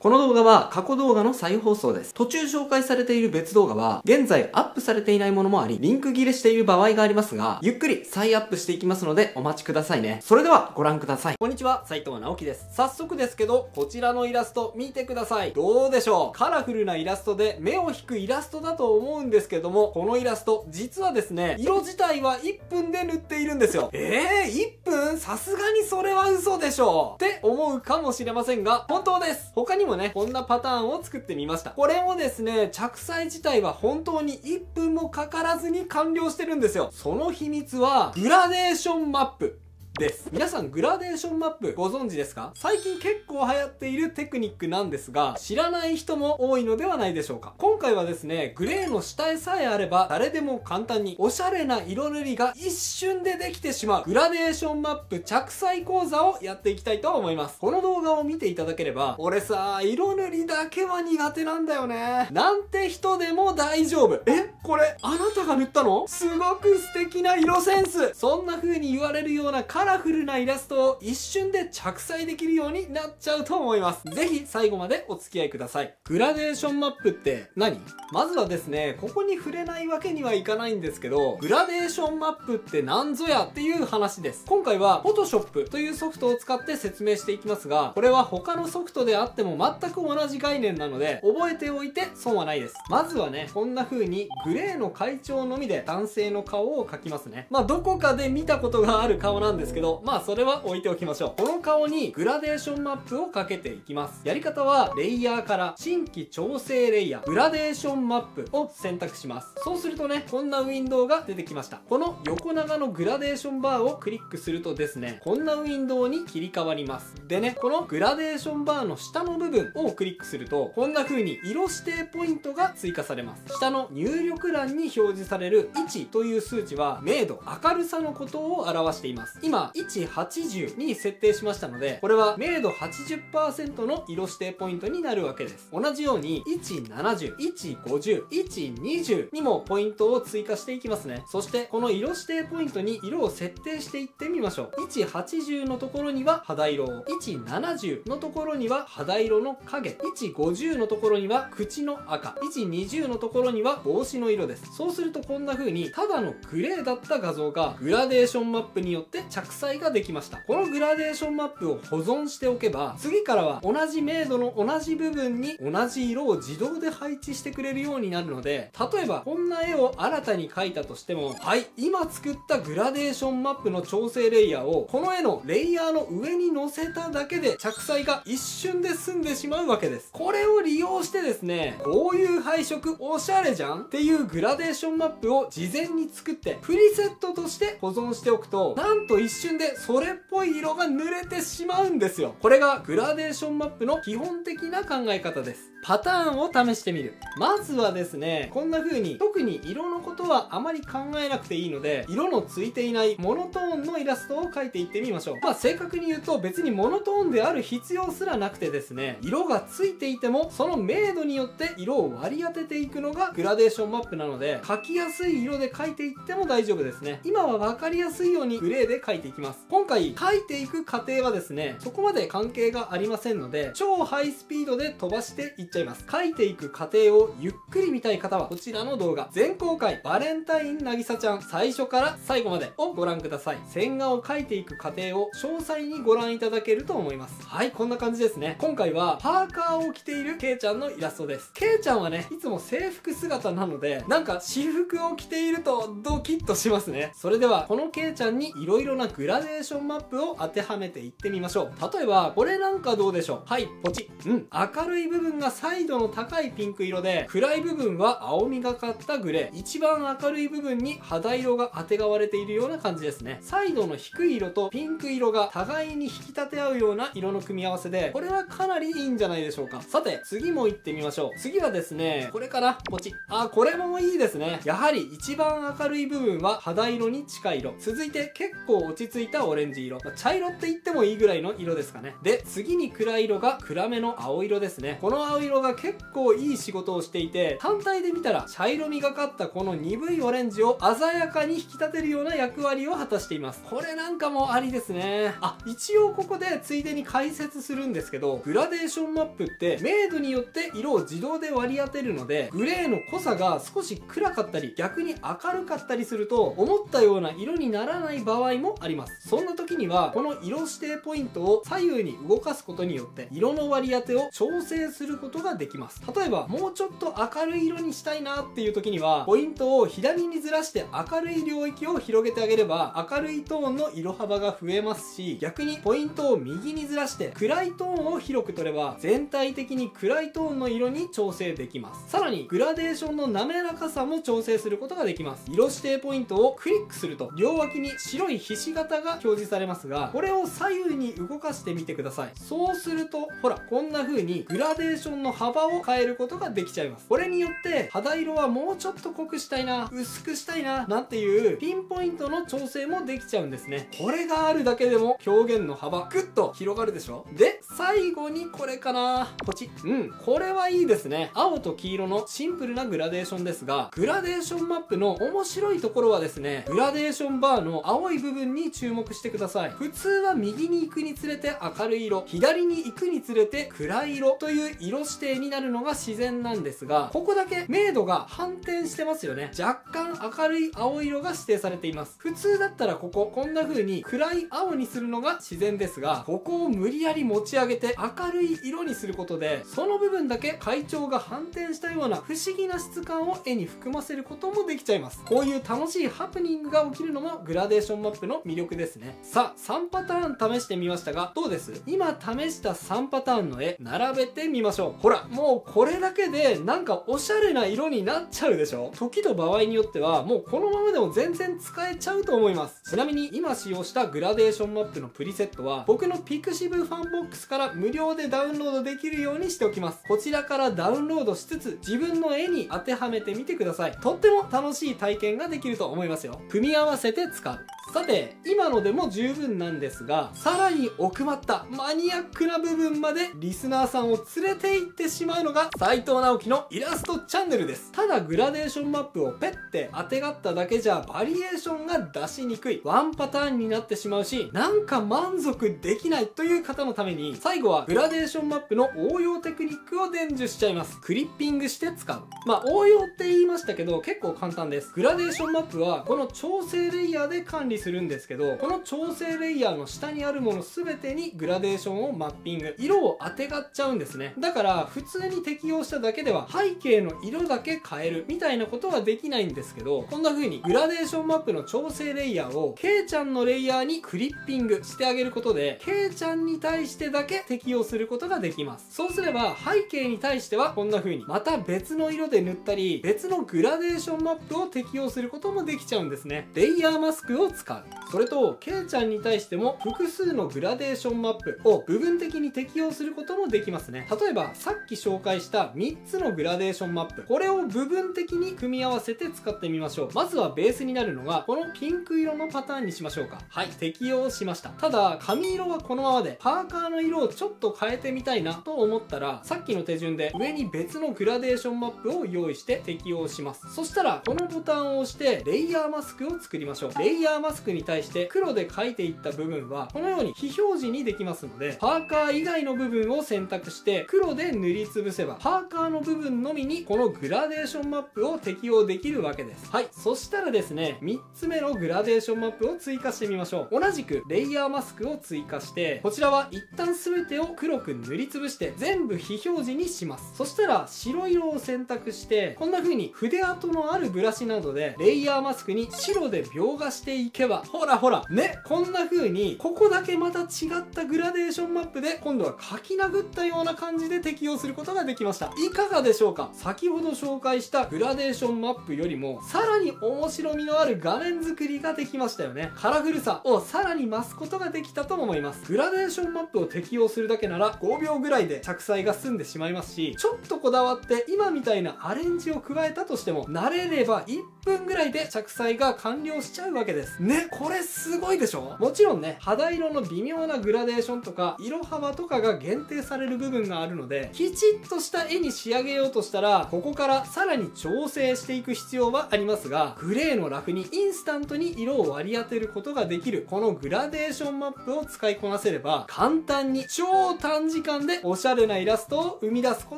この動画は過去動画の再放送です。途中紹介されている別動画は、現在アップされていないものもあり、リンク切れしている場合がありますが、ゆっくり再アップしていきますのでお待ちくださいね。それではご覧ください。こんにちは、斉藤直樹です。早速ですけど、こちらのイラスト見てください。どうでしょう？カラフルなイラストで目を引くイラストだと思うんですけども、このイラスト、実はですね、色自体は1分で塗っているんですよ。1分？さすがにそれは嘘でしょって思うかもしれませんが、本当です。他にもね、こんなパターンを作ってみました。これもですね、着彩自体は本当に1分もかからずに完了してるんですよ。その秘密は、グラデーションマップです。皆さんグラデーションマップご存知ですか？最近結構流行っているテクニックなんですが、知らない人も多いのではないでしょうか。今回はですね、グレーの下絵さえあれば誰でも簡単におしゃれな色塗りが一瞬でできてしまうグラデーションマップ着彩講座をやっていきたいと思います。この動画を見ていただければ、俺さ、色塗りだけは苦手なんだよねなんて人でも大丈夫。これあなたが塗ったの？すごく素敵な色センス。そんな風に言われるようなカラフルなイラストを一瞬で着彩できるようになっちゃうと思います。ぜひ最後までお付き合いください。グラデーションマップって何？まずはですね、ここに触れないわけにはいかないんですけど、グラデーションマップって何ぞやっていう話です。今回は Photoshop というソフトを使って説明していきますが、これは他のソフトであっても全く同じ概念なので、覚えておいて損はないです。まずはね、こんな風にグレーの階調のみで男性の顔を描きますね。どこかで見たことがある顔なんですけど、それは置いておきましょう。この顔にグラデーションマップをかけていきます。やり方は、レイヤーから新規調整レイヤー、グラデーションマップを選択します。そうするとね、こんなウィンドウが出てきました。この横長のグラデーションバーをクリックするとですね、こんなウィンドウに切り替わります。でね、このグラデーションバーの下の部分をクリックすると、こんな風に色指定ポイントが追加されます。下の入力欄に表示される1という数値は、明度、明るさのことを表しています。今、180に設定しましたので、これは明度 80% の色指定ポイントになるわけです。同じように、170、150、120にもポイントを追加していきますね。そして、この色指定ポイントに色を設定していってみましょう。180のところには肌色を、170のところには肌色の影、150のところには口の赤、120のところには帽子の色です。そうするとこんな風に、ただのグレーだった画像がグラデーションマップによって着彩ができました。このグラデーションマップを保存しておけば、次からは同じ明度の同じ部分に同じ色を自動で配置してくれるようになるので、例えばこんな絵を新たに描いたとしても、はい、今作ったグラデーションマップの調整レイヤーをこの絵のレイヤーの上に乗せただけで着彩が一瞬で済んでしまうわけです。これを利用してですね、こういう配色おしゃれじゃんっていうグラデーションマップを事前に作ってプリセットとして保存しておくと、なんと一瞬でそれっぽい色が塗れてしまうんですよ。これがグラデーションマップの基本的な考え方です。パターンを試してみる。まずはですね、こんな風に特に色のことはあまり考えなくていいので、色のついていないモノトーンのイラストを描いていってみましょう。正確に言うと別にモノトーンである必要すらなくてですね、色がついていてもその明度によって色を割り当てていくのがグラデーションマップなので、描きやすい色で描いていっても大丈夫ですね。今は分かりやすいようにグレーで描いていきます。今回描いていく過程はですね、そこまで関係がありませんので、超ハイスピードで飛ばしていっちゃいます。描いていく過程をゆっくり見たい方はこちらの動画、全公開バレンタインなぎさちゃん最初から最後までをご覧ください。線画を描いていく過程を詳細にご覧いただけると思います。はい、こんな感じですね。今回はパーカーを着ているケイちゃんのイラストです。ケイちゃんはね、いつも制服姿なので、なんか私服を着ているとドキッとしますね。それではこのケイちゃんに色々なグラデーションマップを当てはめていってみましょう。例えばこれなんかどうでしょう。はい、ポチッ。明るい部分がサイドの高いピンク色で、暗い部分は青みがかったグレー。一番明るい部分に肌色が当てがわれているような感じですね。サイドの低い色とピンク色が互いに引き立て合うような色の組み合わせで、これはかなりいいんじゃないでしょうか。さて、次も行ってみましょう。次はですね、これかな。ポチッ。これもいいですね。やはり一番明るい部分は肌色に近い色。続いて結構落ち着いたオレンジ色。茶色って言ってもいいぐらいの色ですかね。で、次に暗い色が暗めの青色ですね。この青色が結構いい仕事をしていて、単体で見たら茶色みがかったこのの鈍いオレンジを鮮やかに引き立てるような役割を果たしています。これなんかもありですね。一応ここでついでに解説するんですけど、グラデーションマップって明度によって色を自動で割り当てるので、グレーの濃さが少し暗かったり逆に明るかったりすると思ったような色にならない場合もあります。そんな時にはこの色指定ポイントを左右に動かすことによって色の割り当てを調整することができます。例えばもうちょっと明るい色にしたいなっていう時にはポイントを左にずらして明るい領域を広げてあげれば明るいトーンの色幅が増えますし、逆にポイントを右にずらして暗いトーンを広く取れば全体的に暗いトーンの色に調整できます。さらにグラデーションの滑らかさも調整することができます。色指定ポイントをクリックすると両脇に白いひし形が表示されますが、これを左右に動かしてみてください。そうするとほらこんな風にグラデーションの幅を変えることができちゃいます。これによって肌色はもうちょっと濃くしたいな、薄くしたいななんていうピンポイントの調整もできちゃうんですね。これがあるだけでも表現の幅グッと広がるでしょ。で最後にこれかな、ポチッ。これはいいですね。青と黄色のシンプルなグラデーションですが、グラデーションマップの面白いところはですね、グラデーションバーの青い部分に注目してください。普通は右に行くにつれて明るい色、左に行くにつれて暗い色という色指定になるのが自然なんですが、ここだけ明度が反転してますよね。若干明るい青色が指定されています。普通だったらこんな風に暗い青にするのが自然ですが、ここを無理やり持ち上げて明るい色にすることで、その部分だけ階調が反転したような不思議な質感を絵に含ませることもできちゃいます。こういう楽しいハプニングが起きるのもグラデーションマップの魅力ですね。さあ3パターン試してみましたがどうです？今試した3パターンの絵並べてみましょう。ほらもうこれだけでなんかおしゃれな色になっちゃうでしょ。時と場合によってはもうこのままでも全然使えちゃうと思います。ちなみに今使用したグラデーションマップのプリセットは僕のピクシブファンボックスから無料でダウンロードできるようにしておきます。こちらからダウンロードしつつ自分の絵に当てはめてみてください。とっても楽しい体験ができると思いますよ。組み合わせて使う。さて今のでも十分なんですが、さらに奥まったマニアックな部分までリスナーさんを連れて行ってしまうのが斉藤直樹のイラストチャンネルです。ただグラデーションマップをペッて当てがっただけじゃバリエーションが出しにくい、ワンパターンになってしまうし、なんか満足できないという方のために最後はグラデーションマップの応用テクニックを伝授しちゃいます。クリッピングして使う。応用って言いましたけど結構簡単です。グラデーションマップはこの調整レイヤーで管理するんですけど、この調整レイヤーの下にあるもの全てにグラデーションをマッピング、色を当てがっちゃうんですね。だから普通に適用しただけでは背景の色だけ変えるみたいなことはできないんですけど、こんな風にグラデーションマップの調整レイヤーをケイちゃんのレイヤーにクリッピングしてあげることで、ケイちゃんに対してだけ適用することができます。そうすれば背景に対してはこんな風にまた別の色で塗ったり別のグラデーションマップを適用することもできちゃうんですね。レイヤーマスクを使う。それとケイちゃんに対しても複数のグラデーションマップを部分的に適用することもできますね。例えばさっき紹介した3つのグラデーションマップ、これを部分的に組み合わせて使ってみましょう。まずはベースになるのがこのピンク色のパターンにしましょうか。はい、適用しました。ただ髪色はこのままでパーカーの色をちょっと変えてみたいなと思ったら、さっきの手順で上に別のグラデーションマップを用意して適用します。そしたらこのボタンを押してレイヤーマスクを作りましょう。レイヤーマスクに対して黒で描いていった部分はこのように非表示にできますので、パーカー以外の部分を選択して黒で塗りつぶせばパーカーの部分のみにこのグラデーションマップを適用できるわけです。はい、そしたらですね、3つ目のグラデーションマップを追加してみましょう。同じくレイヤーマスクを追加して、こちらは一旦全てを黒く塗りつぶして全部非表示にします。そしたら白色を選択してこんな風に筆跡のあるブラシなどでレイヤーマスクに白で描画していけば、ほらほらね、こんな風にここだけまた違ったグラデーションマップで今度は描き殴ったような感じで適用することができました。いかがでしょうか？先ほど紹介したグラデーションマップよりもさらに面白みのある画面作りができましたよね。カラフルさをさらに増すことができたと思います。グラデーションマップを適用するだけなら5秒ぐらいで着彩が済んでしまいますし、ちょっとこだわって今みたいなアレンジを加えたとしても慣れれば1分ぐらいで着彩が完了しちゃうわけですね。ね、これすごいでしょ。もちろんね、肌色の微妙なグラデーションとか色幅とかが限定される部分があるので、きちっとした絵に仕上げようとしたらここからさらに調整していく必要はありますが、グレーのラフにインスタントに色を割り当てることができるこのグラデーションマップを使いこなせれば、簡単に超短時間でおしゃれなイラストを生み出すこ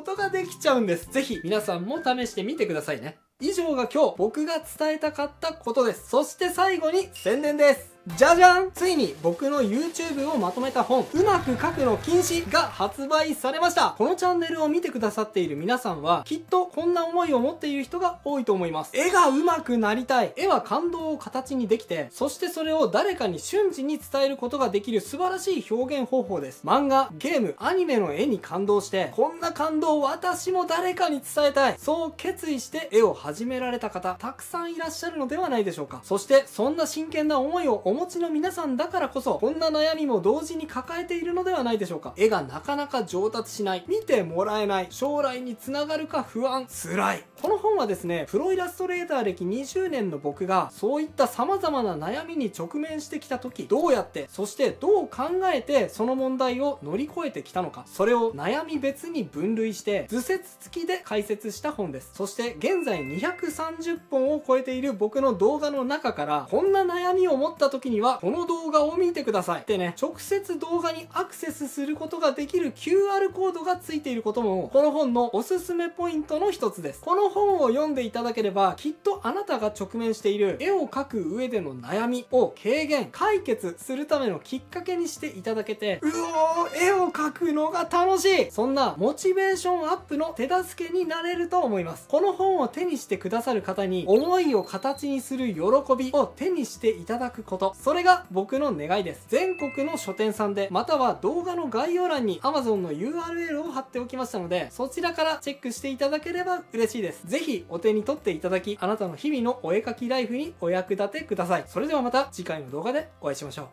とができちゃうんです。ぜひ皆さんも試してみてくださいね。以上が今日僕が伝えたかったことです。そして最後に宣伝です。じゃじゃん！ついに僕の YouTube をまとめた本、うまく描くの禁止が発売されました。このチャンネルを見てくださっている皆さんは、きっとこんな思いを持っている人が多いと思います。絵がうまくなりたい。絵は感動を形にできて、そしてそれを誰かに瞬時に伝えることができる素晴らしい表現方法です。漫画、ゲーム、アニメの絵に感動して、こんな感動を私も誰かに伝えたい。そう決意して絵を始められた方、たくさんいらっしゃるのではないでしょうか。そして、そんな真剣な思いをお持ちの皆さんだからこそ、こんな悩みも同時に抱えているのではないでしょうか。絵がなかなか上達しない、見てもらえない、将来につながるか不安、辛い。この本はですね、プロイラストレーター歴20年の僕が、そういった様々な悩みに直面してきた時、どうやって、そしてどう考えてその問題を乗り越えてきたのか、それを悩み別に分類して、図説付きで解説した本です。そして現在230本を超えている僕の動画の中から、こんな悩みを持った時には、この動画を見てくださいってね、直接動画にアクセスすることができる QR コードがついていることも、この本のおすすめポイントの一つです。この本を読んでいただければ、きっとあなたが直面している絵を描く上での悩みを軽減、解決するためのきっかけにしていただけて、うおー、絵を描くのが楽しい、そんなモチベーションアップの手助けになれると思います。この本を手にしてくださる方に、思いを形にする喜びを手にしていただくこと、それが僕の願いです。全国の書店さんで、または動画の概要欄に Amazon の URL を貼っておきましたので、そちらからチェックしていただければ嬉しいです。ぜひお手に取っていただき、あなたの日々のお絵描きライフにお役立てください。それではまた次回の動画でお会いしましょう。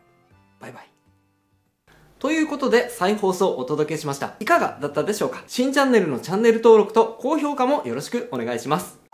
バイバイ。ということで再放送をお届けしました。いかがだったでしょうか。新チャンネルのチャンネル登録と高評価もよろしくお願いします。